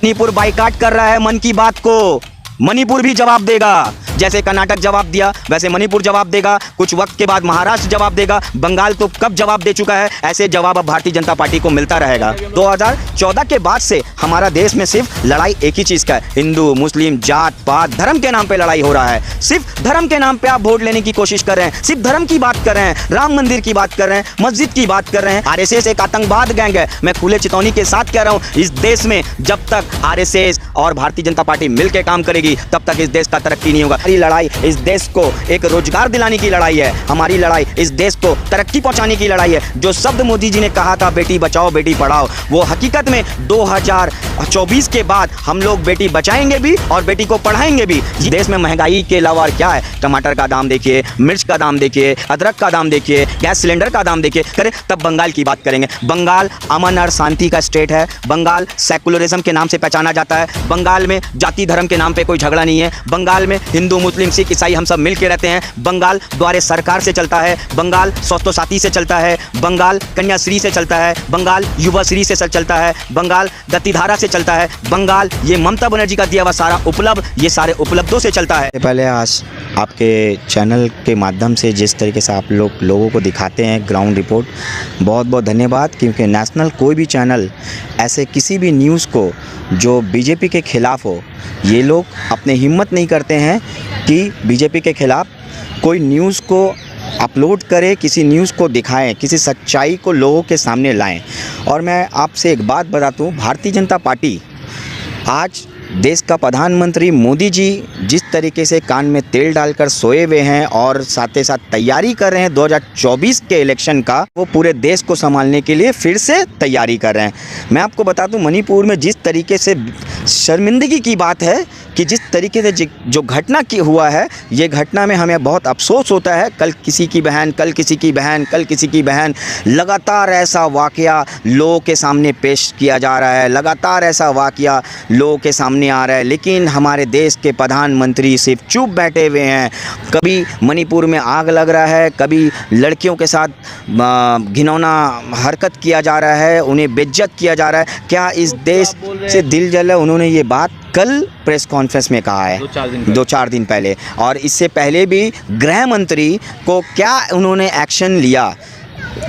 Manipur boycott कर रहा है मन की बात को, मणिपुर भी जवाब देगा। जैसे कर्नाटक जवाब दिया वैसे मणिपुर जवाब देगा, कुछ वक्त के बाद महाराष्ट्र जवाब देगा, बंगाल तो कब जवाब दे चुका है। ऐसे जवाब अब भारतीय जनता पार्टी को मिलता रहेगा। 2014 के बाद से हमारा देश में सिर्फ लड़ाई एक ही चीज़ का है, हिंदू मुस्लिम जात पात धर्म के नाम पे लड़ाई हो रहा है। सिर्फ धर्म के नाम पे आप वोट लेने की कोशिश कर रहे हैं, सिर्फ धर्म की बात कर रहे हैं, राम मंदिर की बात कर रहे हैं, मस्जिद की बात कर रहे हैं। आरएसएस एक आतंकवाद गैंग है। मैं खुले चेतावनी के साथ कह रहा हूँ, इस देश में जब तक आरएसएस और भारतीय जनता पार्टी मिलकर काम करेगी तब तक इस देश का तरक्की नहीं होगा। हमारी लड़ाई इस देश को एक रोजगार दिलाने की लड़ाई है, हमारी लड़ाई इस देश को तरक्की पहुंचाने की लड़ाई है। जो शब्द मोदी जी ने कहा था बेटी बचाओ बेटी पढ़ाओ, वो हकीकत में 2024 के बाद हम लोग बेटी बचाएंगे भी और बेटी को पढ़ाएंगे भी। देश में महंगाई के अलावा और क्या है, टमाटर का दाम देखिए, मिर्च का दाम देखिए, अदरक का दाम देखिए, गैस सिलेंडर का दाम देखिए। करें तब बंगाल की बात करेंगे। बंगाल अमन और शांति का स्टेट है, बंगाल सेकुलरिज्म के नाम से पहचाना जाता है, बंगाल में जाति धर्म के नाम पे कोई झगड़ा नहीं है, बंगाल में हिंदू मुस्लिम सिख ईसाई हम सब मिल के रहते हैं, बंगाल द्वारे सरकार से चलता है, बंगाल स्वास्थ्य साथी से चलता है, बंगाल कन्याश्री से चलता है, बंगाल युवाश्री से चलता है, बंगाल गतिधारा से चलता है, बंगाल ये ममता बनर्जी का दिया हुआ सारा उपलब्ध, ये सारे उपलब्धों से चलता है। पहले आज आपके चैनल के माध्यम से जिस तरीके से आप लोगों को दिखाते हैं ग्राउंड रिपोर्ट, बहुत बहुत धन्यवाद। क्योंकि नेशनल कोई भी चैनल ऐसे किसी भी न्यूज़ को जो बीजेपी के ख़िलाफ़ हो, ये लोग अपने हिम्मत नहीं करते हैं कि बीजेपी के ख़िलाफ़ कोई न्यूज़ को अपलोड करें, किसी न्यूज़ को दिखाएं, किसी सच्चाई को लोगों के सामने लाएं। और मैं आपसे एक बात बताता हूँ, भारतीय जनता पार्टी आज देश का प्रधानमंत्री मोदी जी जिस तरीके से कान में तेल डालकर सोए हुए हैं और साथ ही साथ तैयारी कर रहे हैं 2024 के इलेक्शन का, वो पूरे देश को संभालने के लिए फिर से तैयारी कर रहे हैं। मैं आपको बता दूं, मणिपुर में जिस तरीके से शर्मिंदगी की बात है कि जिस तरीके से जो घटना की हुआ है, ये घटना में हमें बहुत अफसोस होता है। कल किसी की बहन, कल किसी की बहन, कल किसी की बहन, लगातार ऐसा वाक़या लोगों के सामने पेश किया जा रहा है, लगातार ऐसा वाक़या लोगों के सामने आ रहा है। लेकिन हमारे देश के प्रधानमंत्री सिर्फ चुप बैठे हुए हैं। कभी मणिपुर में आग लग रहा है, कभी लड़कियों के साथ घिनौना हरकत किया जा रहा है, उन्हें बेइज्जत किया जा रहा है। क्या इस देश से दिल जल है? उन्होंने ये बात कल प्रेस कॉन्फ्रेंस में कहा है, 2-4 दिन पहले। और इससे पहले भी गृह मंत्री को क्या उन्होंने एक्शन लिया?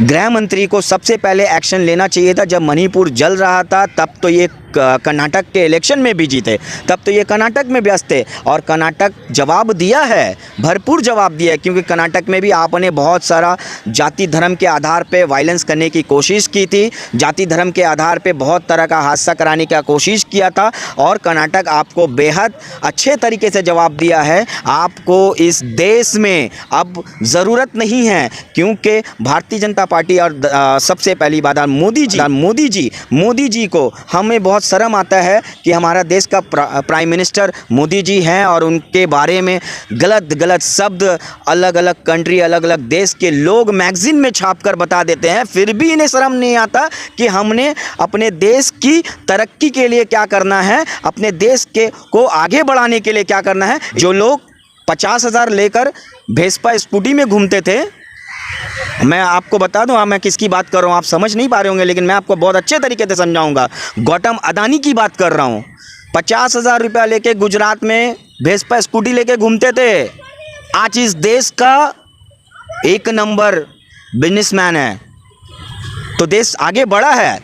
गृह मंत्री को सबसे पहले एक्शन लेना चाहिए था। जब मणिपुर जल रहा था तब तो ये कर्नाटक के इलेक्शन में भी जीते, तब तो ये कर्नाटक में व्यस्त थे। और कर्नाटक जवाब दिया है, भरपूर जवाब दिया है। क्योंकि कर्नाटक में भी आपने बहुत सारा जाति धर्म के आधार पे वायलेंस करने की कोशिश की थी, जाति धर्म के आधार पे बहुत तरह का हादसा कराने का कोशिश किया था। और कर्नाटक आपको बेहद अच्छे तरीके से जवाब दिया है। आपको इस देश में अब ज़रूरत नहीं है, क्योंकि भारतीय जनता पार्टी और सबसे पहली बात मोदी जी को हमें बहुत शर्म आता है कि हमारा देश का प्राइम मिनिस्टर मोदी जी हैं और उनके बारे में गलत शब्द अलग अलग कंट्री, अलग अलग देश के लोग मैगजीन में छापकर बता देते हैं। फिर भी इन्हें शर्म नहीं आता कि हमने अपने देश की तरक्की के लिए क्या करना है, अपने देश को आगे बढ़ाने के लिए क्या करना है। जो लोग 50,000 लेकर भेस्पा स्कूटी में घूमते थे, मैं आपको बता दूं, मैं किसकी बात कर रहा हूं, आप समझ नहीं पा रहे होंगे, लेकिन मैं आपको बहुत अच्छे तरीके से समझाऊंगा। गौतम अदानी की बात कर रहा हूं। 50,000 रुपया लेके गुजरात में भेस्पा स्कूटी लेके घूमते थे। आज इस देश का 1 नंबर बिजनेसमैन है। तो देश आगे बढ़ा है,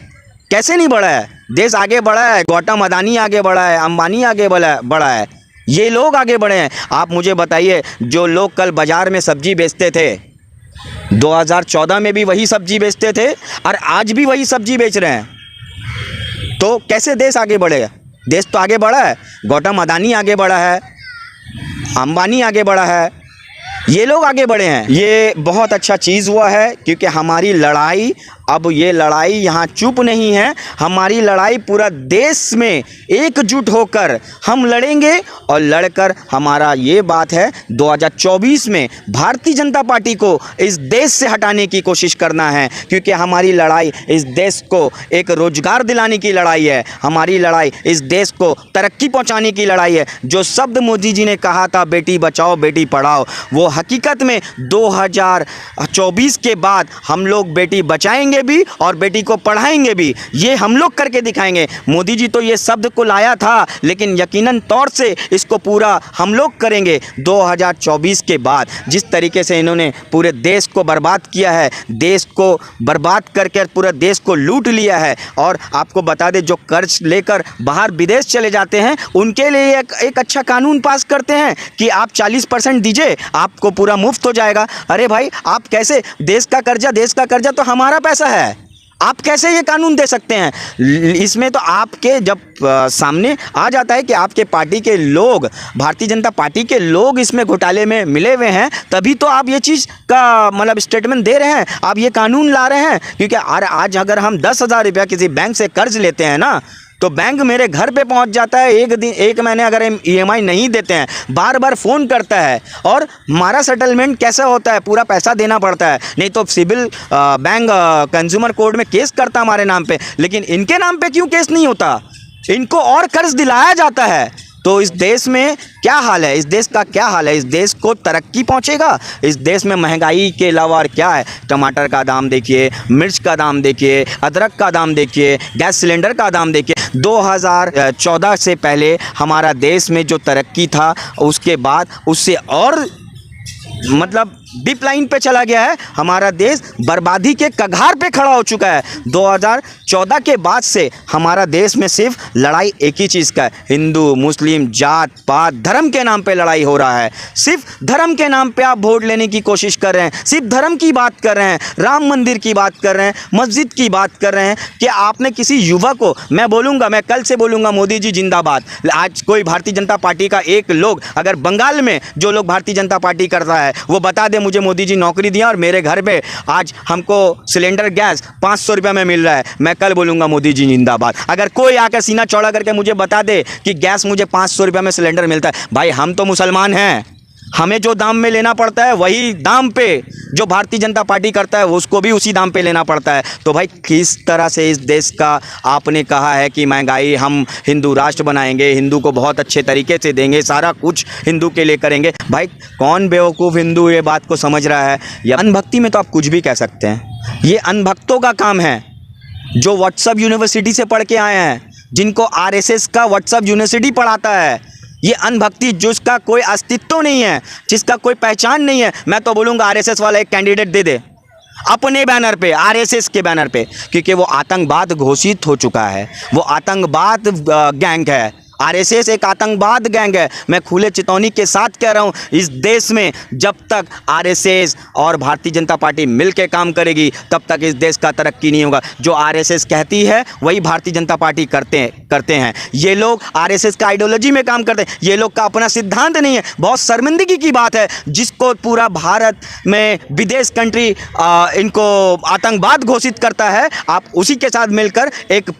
कैसे नहीं बढ़ा है? देश आगे बढ़ा है। गौतम अदानी आगे बढ़ा है, अंबानी आगे बढ़ा है, ये लोग आगे बढ़े हैं। आप मुझे बताइए, जो लोग कल बाजार में सब्जी बेचते थे, 2014 में भी वही सब्जी बेचते थे और आज भी वही सब्जी बेच रहे हैं, तो कैसे देश आगे बढ़ेगा? देश तो आगे बढ़ा है, गौतम अदानी आगे बढ़ा है, अंबानी आगे बढ़ा है, ये लोग आगे बढ़े हैं। ये बहुत अच्छा चीज़ हुआ है, क्योंकि हमारी लड़ाई, अब ये लड़ाई यहाँ चुप नहीं है। हमारी लड़ाई पूरा देश में एकजुट होकर हम लड़ेंगे। और लड़कर हमारा ये बात है, 2024 में भारतीय जनता पार्टी को इस देश से हटाने की कोशिश करना है। क्योंकि हमारी लड़ाई इस देश को एक रोजगार दिलाने की लड़ाई है, हमारी लड़ाई इस देश को तरक्की पहुँचाने की लड़ाई है। जो शब्द मोदी जी ने कहा था बेटी बचाओ बेटी पढ़ाओ, वो हकीकत में 2024 के बाद हम लोग बेटी बचाएंगे पढ़ेंगे भी और बेटी को पढ़ाएंगे भी, ये हम लोग करके दिखाएंगे। मोदी जी तो ये शब्द को लाया था, लेकिन यकीनन तौर से इसको पूरा हम लोग करेंगे। 2024 के बाद जिस तरीके से इन्होंने पूरे देश को बर्बाद किया है, देश को बर्बाद करके पूरे देश को लूट लिया है, और आपको बता दें जो कर्ज लेकर बाहर विदेश चले जाते हैं उनके लिए एक अच्छा कानून पास करते हैं कि आप 40% दीजिए, आपको पूरा मुफ्त हो जाएगा। अरे भाई, आप कैसे, देश का कर्जा तो हमारा पैसा है, आप कैसे ये कानून दे सकते हैं? इसमें तो आपके जब सामने आ जाता है कि आपके पार्टी के लोग, भारतीय जनता पार्टी के लोग इसमें घोटाले में मिले हुए हैं, तभी तो आप ये चीज़ का मतलब स्टेटमेंट दे रहे हैं, आप ये कानून ला रहे हैं। क्योंकि आज अगर हम 10,000 रुपया किसी बैंक से कर्ज लेते हैं ना, तो बैंक मेरे घर पे पहुंच जाता है। एक महीने अगर हम EMI नहीं देते हैं, बार बार फ़ोन करता है, और हमारा सेटलमेंट कैसा होता है, पूरा पैसा देना पड़ता है। नहीं तो सिविल बैंक कंज्यूमर कोर्ट में केस करता हमारे नाम पे, लेकिन इनके नाम पे क्यों केस नहीं होता? इनको और कर्ज दिलाया जाता है। तो इस देश में क्या हाल है, इस देश का क्या हाल है? इस देश को तरक्की पहुंचेगा? इस देश में महंगाई के अलावा और क्या है? टमाटर का दाम देखिए, मिर्च का दाम देखिए, अदरक का दाम देखिए, गैस सिलेंडर का दाम देखिए। 2014 से पहले हमारा देश में जो तरक्की था, उसके बाद उससे और मतलब डिप लाइन पे चला गया है। हमारा देश बर्बादी के कगार पे खड़ा हो चुका है। 2014 के बाद से हमारा देश में सिर्फ लड़ाई एक ही चीज़ का है, हिंदू मुस्लिम जात पात धर्म के नाम पे लड़ाई हो रहा है। सिर्फ धर्म के नाम पे आप वोट लेने की कोशिश कर रहे हैं, सिर्फ धर्म की बात कर रहे हैं, राम मंदिर की बात कर रहे हैं, मस्जिद की बात कर रहे हैं। कि आपने किसी युवा को, मैं बोलूँगा, मैं कल से बोलूँगा मोदी जी जिंदाबाद। आज कोई भारतीय जनता पार्टी का एक लोग अगर बंगाल में जो लोग भारतीय जनता पार्टी करता है वो बता दे मुझे मोदी जी नौकरी दिया और मेरे घर पे आज हमको सिलेंडर गैस 500 रुपये में मिल रहा है, मैं कल बोलूँगा मोदी जी जिंदाबाद। अगर कोई आकर सीना चौड़ा करके मुझे बता दे कि गैस मुझे 500 रुपये में सिलेंडर मिलता है, भाई हम तो मुसलमान हैं, हमें जो दाम में लेना पड़ता है वही दाम पे जो भारतीय जनता पार्टी करता है उसको भी उसी दाम पे लेना पड़ता है। तो भाई किस तरह से इस देश का आपने कहा है कि महंगाई हम हिंदू राष्ट्र बनाएंगे, हिंदू को बहुत अच्छे तरीके से देंगे, सारा कुछ हिंदू के लिए करेंगे। भाई कौन बेवकूफ़ हिंदू ये बात को समझ रहा है? या अनभक्ति में तो आप कुछ भी कह सकते हैं, ये अनभक्तों का काम है जो व्हाट्सएप यूनिवर्सिटी से पढ़ के आए हैं, जिनको RSS का व्हाट्सएप यूनिवर्सिटी पढ़ाता है। ये अनभक्ति जिसका कोई अस्तित्व नहीं है, जिसका कोई पहचान नहीं है, मैं तो बोलूँगा RSS वाला एक कैंडिडेट दे दे अपने बैनर पे, RSS के बैनर पे, क्योंकि वो आतंकवाद घोषित हो चुका है, वो आतंकवाद गैंग है। RSS एक आतंकवाद गैंग है। मैं खुले चेतावनी के साथ कह रहा हूँ, इस देश में जब तक RSS और भारतीय जनता पार्टी मिलकर काम करेगी तब तक इस देश का तरक्की नहीं होगा। जो RSS कहती है वही भारतीय जनता पार्टी करते हैं। ये लोग RSS का आइडियोलॉजी में काम करते हैं, ये लोग का अपना सिद्धांत नहीं है। बहुत शर्मिंदगी की बात है जिसको पूरा भारत में विदेश कंट्री इनको आतंकवाद घोषित करता है, आप उसी के साथ मिलकर एक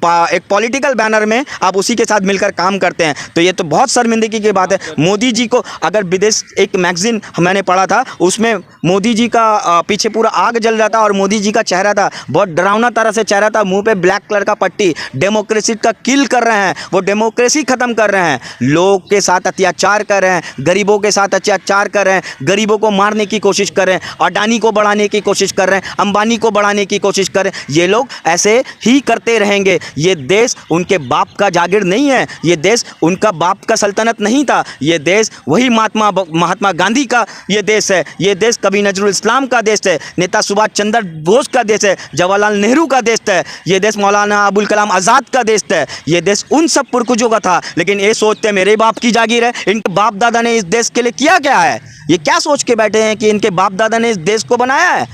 पॉलिटिकल बैनर में आप उसी के साथ मिलकर काम करते हैं। तो ये तो बहुत शर्मिंदगी की बात है। मोदी जी को अगर विदेश, एक मैगजीन मैंने पढ़ा था उसमें मोदी जी का पीछे पूरा आग जल रहा था और मोदी जी का चेहरा था, बहुत डरावना तरह से चेहरा था, मुंह पे ब्लैक कलर का पट्टी। डेमोक्रेसी का किल कर रहे हैं, वो डेमोक्रेसी खत्म कर रहे हैं, लोग के साथ अत्याचार कर रहे हैं, गरीबों के साथ अत्याचार कर रहे हैं, गरीबों को मारने की कोशिश कर रहे हैं, अडानी को बढ़ाने की कोशिश कर रहे हैं, अंबानी को बढ़ाने की कोशिश कर रहे हैं। ये लोग ऐसे ही करते रहेंगे। ये देश उनके बाप का जागीर नहीं है, ये देश उनका बाप का सल्तनत नहीं था, ये देश वही महात्मा गांधी का ये देश है, ये देश कभी नजरुल इस्लाम का देश है, नेता सुभाष चंद्र बोस का देश है, जवाहरलाल नेहरू का देश है, ये देश मौलाना अबुल कलाम आज़ाद का देश है, ये देश उन सब पुरखों का था। लेकिन ये सोचते मेरे बाप की जागीर है, इनके बाप दादा ने इस देश के लिए किया क्या है? ये क्या सोच के बैठे हैं कि इनके बाप दादा ने इस देश को बनाया है?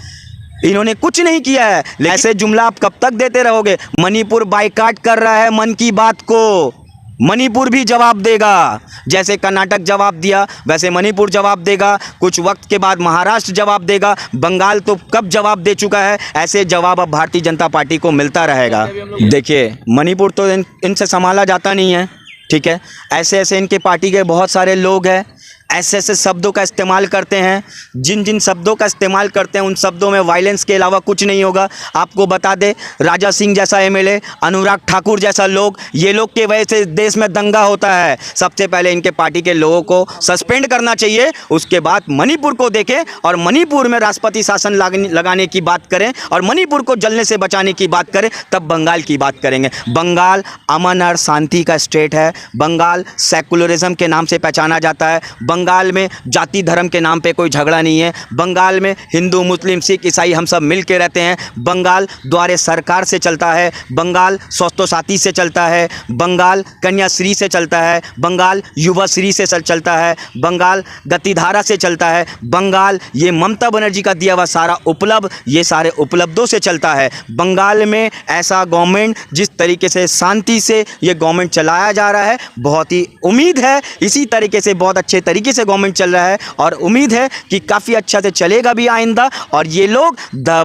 इन्होंने कुछ नहीं किया है। ऐसे जुमला आप कब तक देते रहोगे? मणिपुर बाइकाट कर रहा है मन की बात को, मणिपुर भी जवाब देगा। जैसे कर्नाटक जवाब दिया वैसे मणिपुर जवाब देगा, कुछ वक्त के बाद महाराष्ट्र जवाब देगा, बंगाल तो कब जवाब दे चुका है। ऐसे जवाब अब भारतीय जनता पार्टी को मिलता रहेगा। देखिए मणिपुर तो इनसे संभाला जाता नहीं है, ठीक है। ऐसे ऐसे इनके पार्टी के बहुत सारे लोग हैं ऐसे ऐसे शब्दों का इस्तेमाल करते हैं, जिन जिन शब्दों का इस्तेमाल करते हैं उन शब्दों में वायलेंस के अलावा कुछ नहीं होगा। आपको बता दे, राजा सिंह जैसा एमएलए, अनुराग ठाकुर जैसा लोग, ये लोग के वजह से देश में दंगा होता है। सबसे पहले इनके पार्टी के लोगों को सस्पेंड करना चाहिए, उसके बाद मणिपुर को देखें और मणिपुर में राष्ट्रपति शासन लगाने की बात करें और मणिपुर को जलने से बचाने की बात करें, तब बंगाल की बात करेंगे। बंगाल अमन और शांति का स्टेट है। बंगाल सेकुलरिज्म के नाम से पहचाना जाता है। बंगाल में जाति धर्म के नाम पे कोई झगड़ा नहीं है। बंगाल में हिंदू मुस्लिम सिख ईसाई हम सब मिल के रहते हैं। बंगाल द्वारे सरकार से चलता है। बंगाल स्वास्थ्य साथी से चलता है। बंगाल कन्याश्री से चलता है। बंगाल युवाश्री से चलता है। बंगाल गतिधारा से चलता है। बंगाल ये ममता बनर्जी का दिया हुआ सारा उपलब्ध, ये सारे उपलब्धों से चलता है। बंगाल में ऐसा गवर्नमेंट जिस तरीके से शांति से ये गवर्नमेंट चलाया जा रहा है, बहुत ही उम्मीद है इसी तरीके से बहुत अच्छे तरीके से गवर्नमेंट चल रहा है और उम्मीद है कि काफ़ी अच्छा से चलेगा भी आइंदा। और ये लोग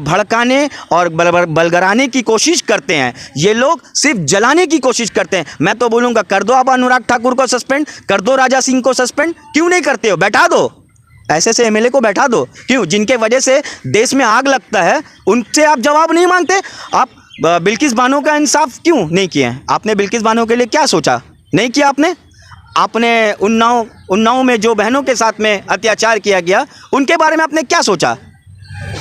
भड़काने और बलगराने की कोशिश करते हैं, ये लोग सिर्फ जलाने की कोशिश करते हैं। मैं तो बोलूँगा कर दो आप अनुराग ठाकुर को सस्पेंड, कर दो राजा सिंह को सस्पेंड, क्यों नहीं करते हो? बैठा दो, ऐसे एमएलए को बैठा दो। क्यों? जिनके वजह से देश में आग लगता है, उनसे आप जवाब नहीं मांगते। आप बिल्किस बानो का इंसाफ क्यों नहीं किए? आपने बिल्किस बानो के लिए क्या सोचा? नहीं किया आपने उन्नाव में जो बहनों के साथ में अत्याचार किया गया, उनके बारे में आपने क्या सोचा?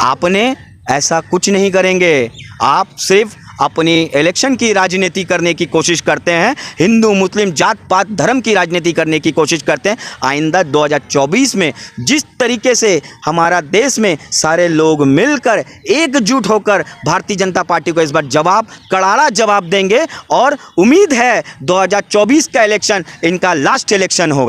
आपने ऐसा कुछ नहीं करेंगे। आप सिर्फ अपनी इलेक्शन की राजनीति करने की कोशिश करते हैं, हिंदू मुस्लिम जात पात धर्म की राजनीति करने की कोशिश करते हैं। आइंदा 2024 में जिस तरीके से हमारा देश में सारे लोग मिलकर एकजुट होकर भारतीय जनता पार्टी को इस बार करारा जवाब देंगे और उम्मीद है 2024 का इलेक्शन इनका लास्ट इलेक्शन होगा।